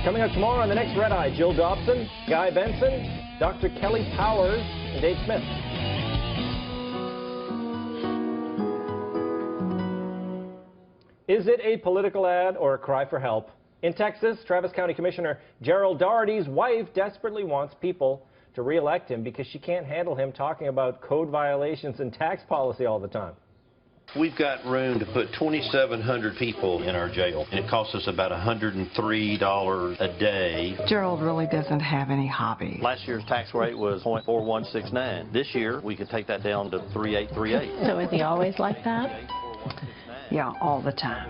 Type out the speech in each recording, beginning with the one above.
Coming up tomorrow on the next Red Eye, Jill Dobson, Guy Benson, Dr. Kelly Powers, and Dave Smith. Is it a political ad or a cry for help? In Texas, Travis County Commissioner Gerald Doherty's wife desperately wants people to re-elect him because she can't handle him talking about code violations and tax policy all the time. We've got room to put 2,700 people in our jail, and it costs us about $103 a day. Gerald really doesn't have any hobbies. Last year's tax rate was 0.4169. This year, we could take that down to 3.838. So is he always like that? Yeah, all the time.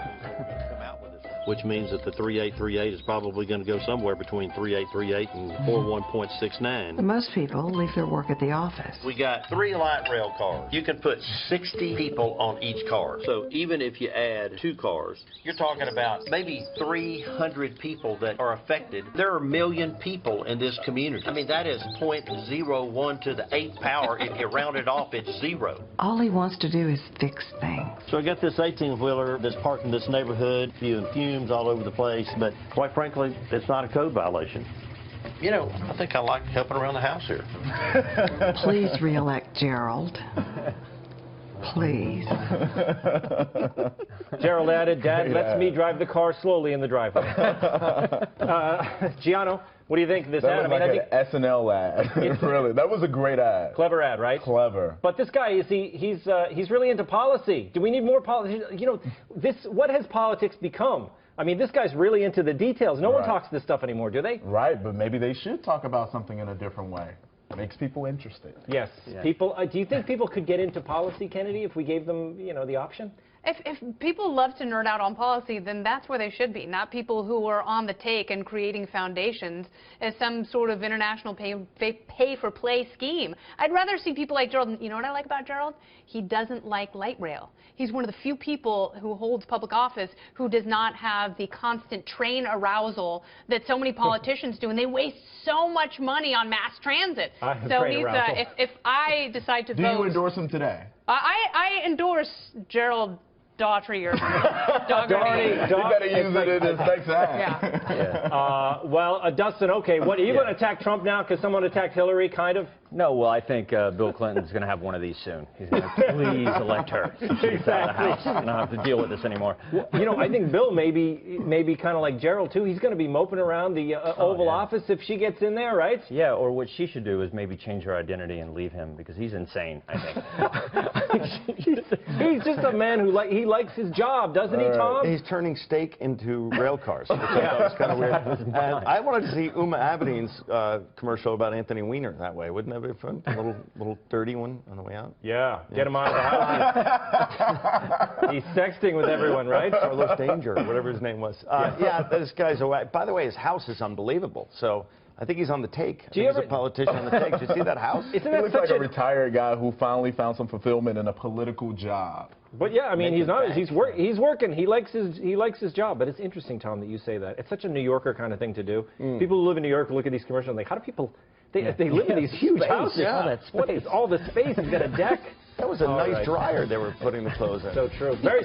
Which means that the 3.838 is probably going to go somewhere between 3.838 and 41.69. Most people leave their work at the office. We got 3 light rail cars. You can put 60 people on each car. So even if you add 2 cars, you're talking about maybe 300 people that are affected. There are 1 million people in this community. I mean, that is 0.01 to the 8th power. If you round it off, it's 0. All he wants to do is fix things. So I got this 18-wheeler that's parked in this neighborhood, spewing fumes all over the place, but quite frankly, it's not a code violation. You know, I think I like helping around the house here. Please re-elect Gerald. Please. Gerald added, Dad lets me drive the car slowly in the driveway. Giano, what do you think of this ad? I think an SNL ad. Really, that was a great ad. Clever ad, right? Clever. But this guy, he's really into policy. Do we need more policy? You know, what has politics become? I mean, this guy's really into the details. No one talks this stuff anymore, do they? Right, but maybe they should talk about something in a different way. Makes people interested. Yes. Yeah. People. Do you think people could get into policy, Kennedy, if we gave them, you know, the option? If people love to nerd out on policy, then that's where they should be, not people who are on the take and creating foundations as some sort of international pay-for-play scheme. I'd rather see people like Gerald. You know what I like about Gerald? He doesn't like light rail. He's one of the few people who holds public office who does not have the constant train arousal that so many politicians do, and they waste so much money on mass transit. So he's, if I decide to vote... Do you endorse him today? I endorse Gerald Daugherty or Dougherty. You better use it in his next ad. Yeah. Well, Dustin, okay, what are you going to attack Trump now because someone attacked Hillary, kind of? No, well, I think Bill Clinton's going to have one of these soon. He's going to please elect her. She's out of the house. I don't have to deal with this anymore. Well, you know, I think Bill may be kind of like Gerald, too. He's going to be moping around the Oval Office if she gets in there, right? Yeah, or what she should do is maybe change her identity and leave him because he's insane, I think. He's just a man who he likes his job, doesn't he, Tom? He's turning steak into rail cars, which I thought was kind of weird. And I wanted to see Uma Abedin's commercial about Anthony Weiner that way. Wouldn't that be fun? A little dirty one on the way out? Yeah, get him out of the house. He's sexting with everyone, right? Carlos Danger, whatever his name was. Yeah, this guy's away. By the way, his house is unbelievable. So I think he's on the take. He's a politician on the take. Did you see that house? He looks like a retired guy who finally found some fulfillment in a political job. But yeah, I mean, he's working. He likes his job. But it's interesting, Tom, that you say that. It's such a New Yorker kind of thing to do. People who live in New York look at these commercials and like, how do people? They live in these huge houses. Yeah. What is all the space? He's got a deck. That was a nice dryer they were putting the clothes in. So true. Very.